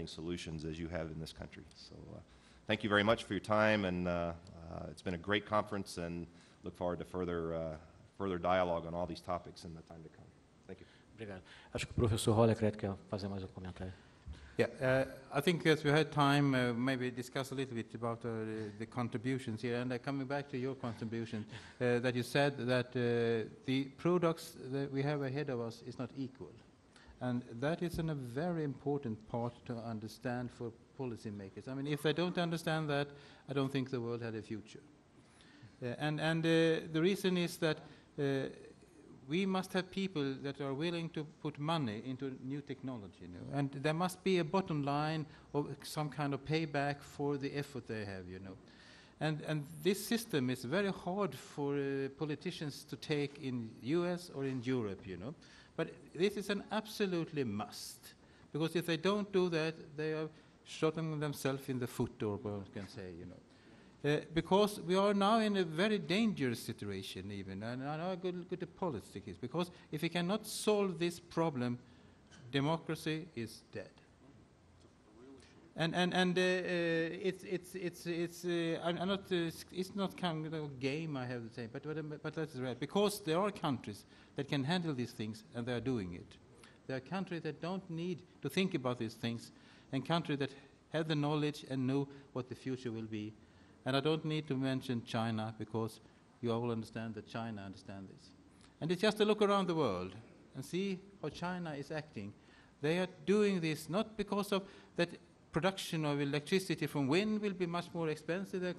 solutions as you have in this country. So thank you very much for your time, and it's been a great conference, and look forward to further dialogue on all these topics in the time to come. Thank you. Obrigado. Acho que o professor Aleklett quer fazer mais comentário. Yeah, I think as we had time, maybe discuss a little bit about the contributions here. And coming back to your contribution, that you said that the products that we have ahead of us is not equal. And that is a very important part to understand for policymakers. I mean, if they don't understand that, I don't think the world had a future. And the reason is that we must have people that are willing to put money into new technology, you know? And there must be a bottom line of some kind of payback for the effort they have, you know. And this system is very hard for politicians to take in US or in Europe, you know. But this is an absolutely must, because if they don't do that, they are shooting themselves in the foot, or what I can say, you know. Because we are now in a very dangerous situation even, and I know how good the politics is, because if we cannot solve this problem, democracy is dead. And it's not kind of a game, I have to say, but that's right, because there are countries that can handle these things, and they are doing it. There are countries that don't need to think about these things, and countries that have the knowledge and know what the future will be. And I don't need to mention China, because you all understand that China understands this. And it's just to look around the world and see how China is acting. They are doing this not because of that production of electricity from wind will be much more expensive than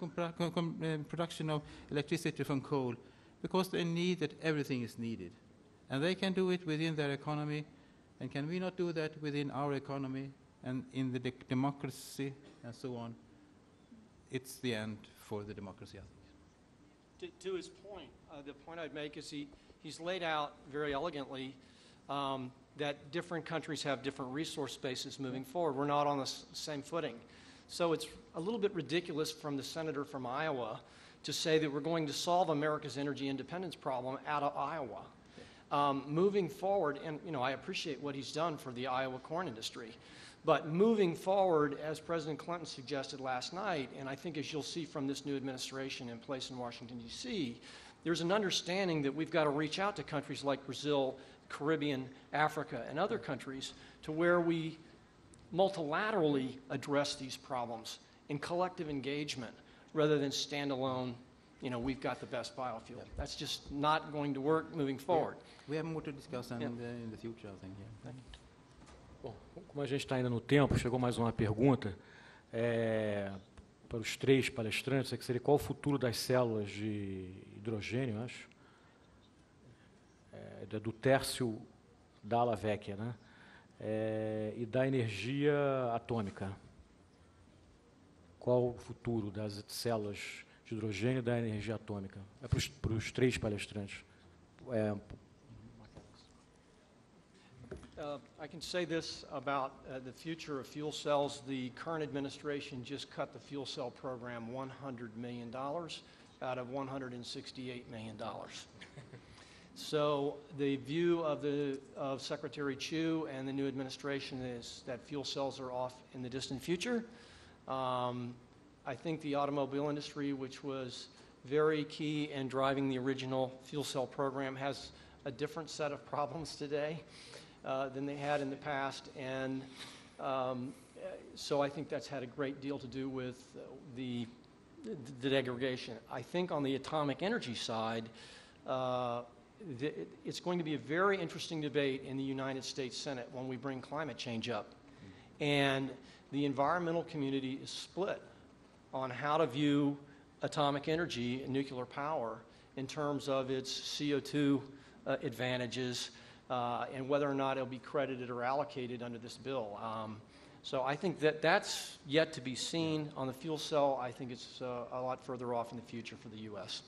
production of electricity from coal, because they need that everything is needed. And they can do it within their economy. And can we not do that within our economy and in the democracy and so on? It's the end for the democracy, I think. To his point, the point I'd make is he's laid out very elegantly that different countries have different resource bases moving forward. We're not on the same footing. So it's a little bit ridiculous from the senator from Iowa to say that we're going to solve America's energy independence problem out of Iowa. Moving forward, and you know, I appreciate what he's done for the Iowa corn industry. But moving forward, as President Clinton suggested last night, and I think as you'll see from this new administration in place in Washington, D.C., there's an understanding that we've got to reach out to countries like Brazil, Caribbean, Africa, and other countries to where we multilaterally address these problems in collective engagement rather than standalone, you know, we've got the best biofuel. Yeah. That's just not going to work moving forward. Yeah. We have more to discuss in the future, I think. Yeah. Thank you. Bom, como a gente está ainda no tempo, chegou mais uma pergunta para os três palestrantes, que seria qual o futuro das células de hidrogênio, acho, do tércio da ala vecchia, né? E da energia atômica. Qual o futuro das células de hidrogênio e da energia atômica? É para os três palestrantes. I can say this about the future of fuel cells. The current administration just cut the fuel cell program $100 million out of $168 million. So the view of Secretary Chu and the new administration is that fuel cells are off in the distant future. I think the automobile industry, which was very key in driving the original fuel cell program, has a different set of problems today than they had in the past, and so I think that's had a great deal to do with the degradation. I think on the atomic energy side, it's going to be a very interesting debate in the United States Senate when we bring climate change up. And the environmental community is split on how to view atomic energy and nuclear power in terms of its CO2 advantages, and whether or not it'll be credited or allocated under this bill. So I think that's yet to be seen. On the fuel cell, I think it's a lot further off in the future for the U.S.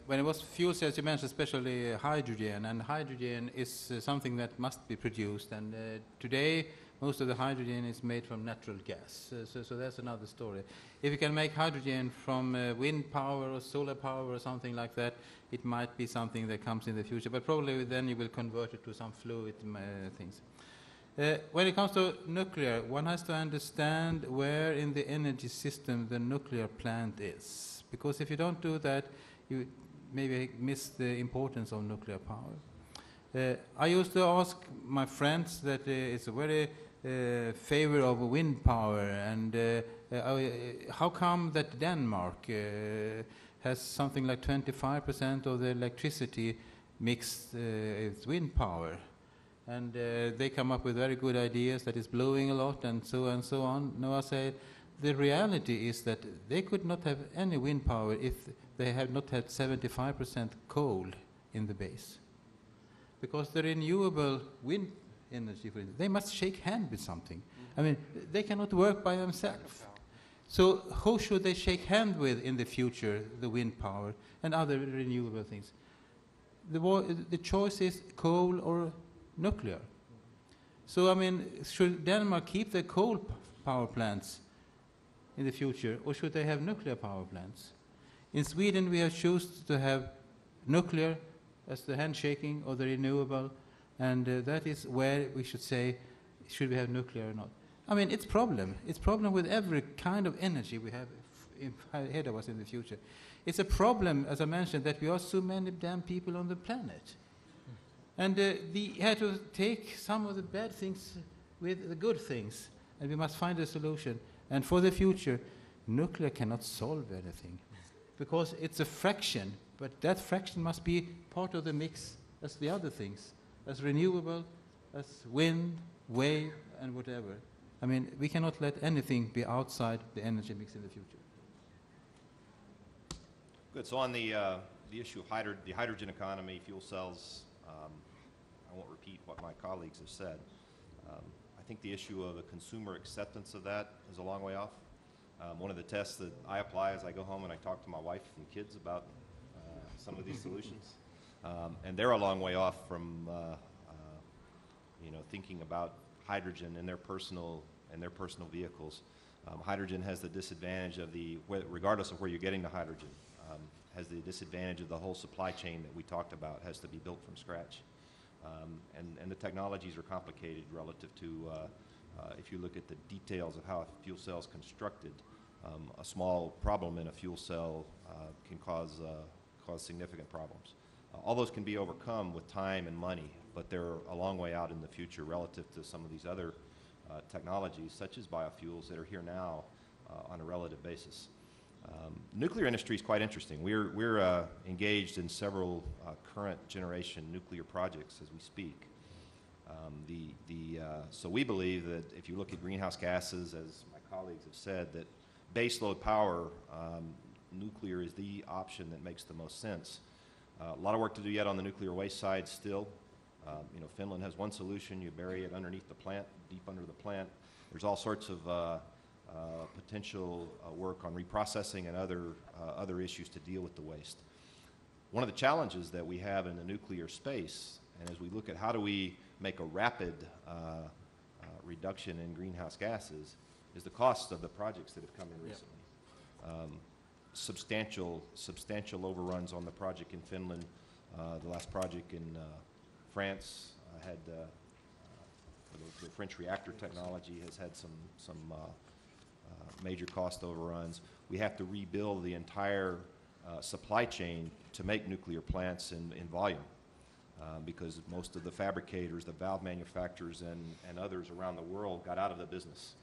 When it was fuel cells, you mentioned especially hydrogen, and hydrogen is something that must be produced, and today most of the hydrogen is made from natural gas, so that's another story. If you can make hydrogen from wind power or solar power or something like that, it might be something that comes in the future, but probably then you will convert it to some fluid things. When it comes to nuclear, one has to understand where in the energy system the nuclear plant is. Because if you don't do that, you maybe miss the importance of nuclear power. I used to ask my friends that it's a very favor of wind power, and how come that Denmark has something like 25% of the electricity mixed with wind power? And they come up with very good ideas that it's blowing a lot and so on. No, I say the reality is that they could not have any wind power if they had not had 75% coal in the base. Because the renewable wind energy, for instance, they must shake hand with something. I mean, they cannot work by themselves. So who should they shake hand with in the future, the wind power and other renewable things? The choice is coal or nuclear. So, I mean, should Denmark keep their coal power plants in the future, or should they have nuclear power plants? In Sweden, we have chosen to have nuclear as the handshaking or the renewable, and that is where we should say, should we have nuclear or not? I mean, it's problem. It's problem with every kind of energy we have ahead of us in the future. It's a problem, as I mentioned, that we are so many damn people on the planet. And we had to take some of the bad things with the good things, and we must find a solution. And for the future, nuclear cannot solve anything, because it's a fraction, but that fraction must be part of the mix as the other things, as renewable, as wind, wave, and whatever. I mean, we cannot let anything be outside the energy mix in the future. Good. So on the issue of the hydrogen economy, fuel cells, I won't repeat what my colleagues have said. I think the issue of the consumer acceptance of that is a long way off. One of the tests that I apply is I go home and I talk to my wife and kids about some of these solutions, and they're a long way off from thinking about hydrogen in their personal vehicles. Hydrogen has the disadvantage of regardless of where you're getting the hydrogen, has the disadvantage of the whole supply chain that we talked about has to be built from scratch. And the technologies are complicated relative to, if you look at the details of how a fuel cell is constructed, a small problem in a fuel cell can cause significant problems. All those can be overcome with time and money, but they're a long way out in the future relative to some of these other technologies, such as biofuels, that are here now on a relative basis. Nuclear industry is quite interesting. We're engaged in several current generation nuclear projects as we speak. So we believe that if you look at greenhouse gases, as my colleagues have said, that baseload power, nuclear is the option that makes the most sense. A lot of work to do yet on the nuclear waste side still. Finland has one solution. You bury it underneath the plant, deep under the plant. There's all sorts of potential work on reprocessing and other issues to deal with the waste. One of the challenges that we have in the nuclear space, and as we look at how do we make a rapid reduction in greenhouse gases, is the cost of the projects that have come in recently. Substantial overruns on the project in Finland. The last project in France had the French reactor technology has had some major cost overruns. We have to rebuild the entire supply chain to make nuclear plants in volume because most of the fabricators, the valve manufacturers, and others around the world got out of the business.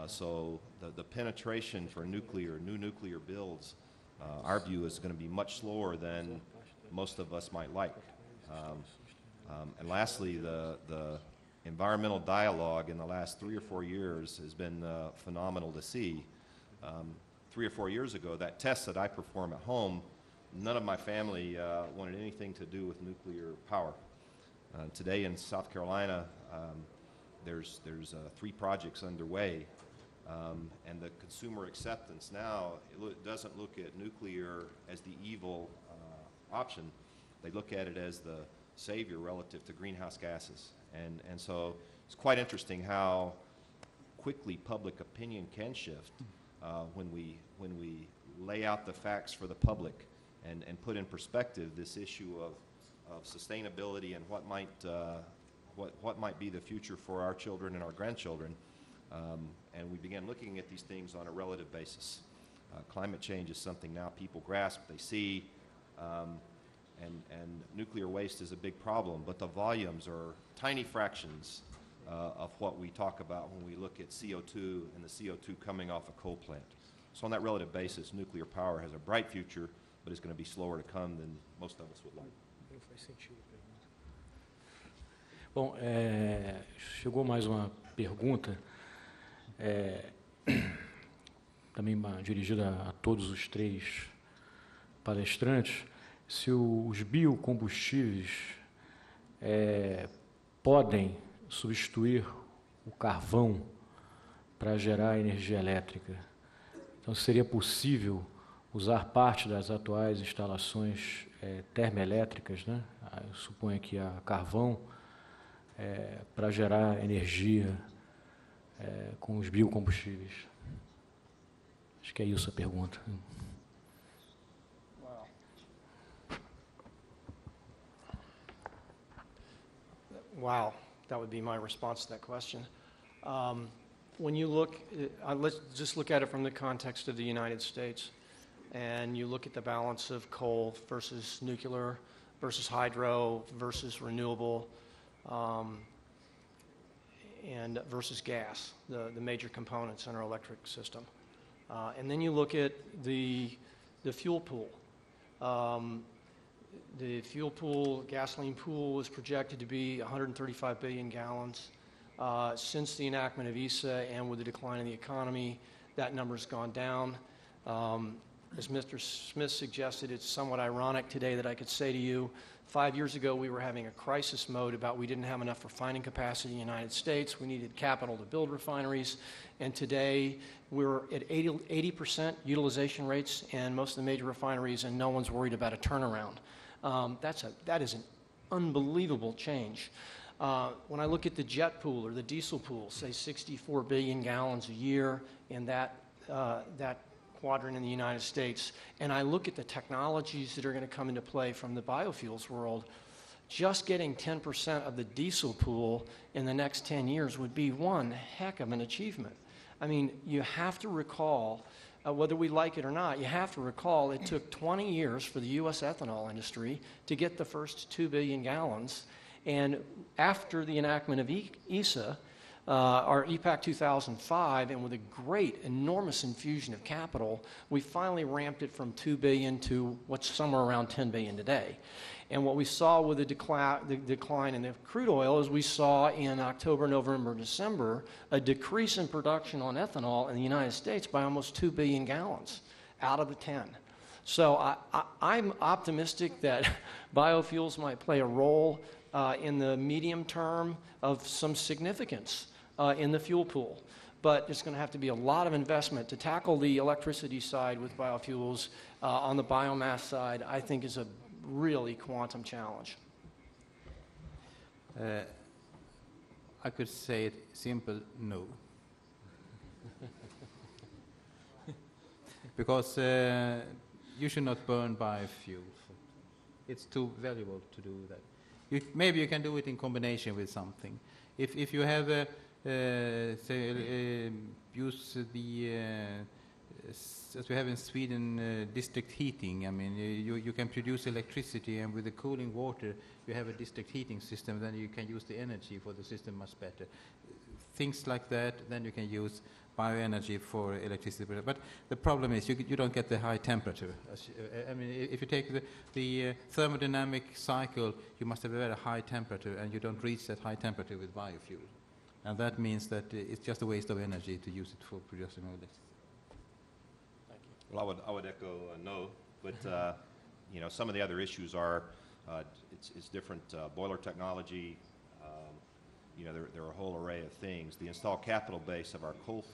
So the penetration for new nuclear builds, our view is going to be much slower than most of us might like. And lastly, the environmental dialogue in the last 3 or 4 years has been phenomenal to see. 3 or 4 years ago, that test that I perform at home, none of my family wanted anything to do with nuclear power. Today in South Carolina, there's 3 projects underway, and the consumer acceptance now doesn't look at nuclear as the evil option. They look at it as the savior relative to greenhouse gases. And so it's quite interesting how quickly public opinion can shift when we lay out the facts for the public and put in perspective this issue of sustainability and what what might be the future for our children and our grandchildren. And we began looking at these things on a relative basis. Climate change is something now people grasp, they see, and nuclear waste is a big problem, but the volumes are tiny fractions of what we talk about when we look at CO2 and the CO2 coming off a coal plant. So on that relative basis, nuclear power has a bright future, but it's going to be slower to come than most of us would like. Bom, chegou mais uma pergunta, também dirigida a todos os três palestrantes, se os biocombustíveis podem substituir o carvão para gerar energia elétrica. Então, seria possível usar parte das atuais instalações termoelétricas, né? Eu suponho que a carvão, para gerar energia com os biocombustíveis. Acho que é isso a pergunta. Wow, that would be my response to that question. When you look, let's just look at it from the context of the United States, and you look at the balance of coal versus nuclear versus hydro versus renewable, and versus gas, the major components in our electric system. And then you look at the fuel pool. The fuel pool, gasoline pool, is projected to be 135 billion gallons. Since the enactment of ESA and with the decline in the economy, that number's gone down. As Mr. Smith suggested, it's somewhat ironic today that I could say to you, 5 years ago we were having a crisis mode about we didn't have enough refining capacity in the United States. We needed capital to build refineries. And today we're at 80% utilization rates in most of the major refineries, and no one's worried about a turnaround. That is an unbelievable change. When I look at the jet pool or the diesel pool, say 64 billion gallons a year in that quadrant in the United States, and I look at the technologies that are going to come into play from the biofuels world, just getting 10% of the diesel pool in the next 10 years would be one heck of an achievement. I mean, you have to recall, whether we like it or not, you have to recall it took 20 years for the U.S. ethanol industry to get the first 2 billion gallons. And after the enactment of ESA, our EPAC 2005, and with a great, enormous infusion of capital, we finally ramped it from 2 billion to what's somewhere around 10 billion today. And what we saw with the decline in the crude oil is we saw in October, November, December, a decrease in production on ethanol in the United States by almost 2 billion gallons out of the 10. So I'm optimistic that biofuels might play a role in the medium term of some significance in the fuel pool. But it's going to have to be a lot of investment to tackle the electricity side with biofuels. On the biomass side, I think is a really quantum challenge. I could say it simple, no. Because you should not burn biofuel. It's too valuable to do that. Maybe you can do it in combination with something. If you have, use the, as we have in Sweden, district heating. I mean, you can produce electricity, and with the cooling water, you have a district heating system, then you can use the energy for the system much better. Things like that, then you can use bioenergy for electricity. But the problem is you don't get the high temperature. I mean, if you take the thermodynamic cycle, you must have a very high temperature, and you don't reach that high temperature with biofuel. And that means that it's just a waste of energy to use it for producing electricity. Well, I would echo no, but you know, some of the other issues are it's different boiler technology. You know, there are a whole array of things. The installed capital base of our coal fleet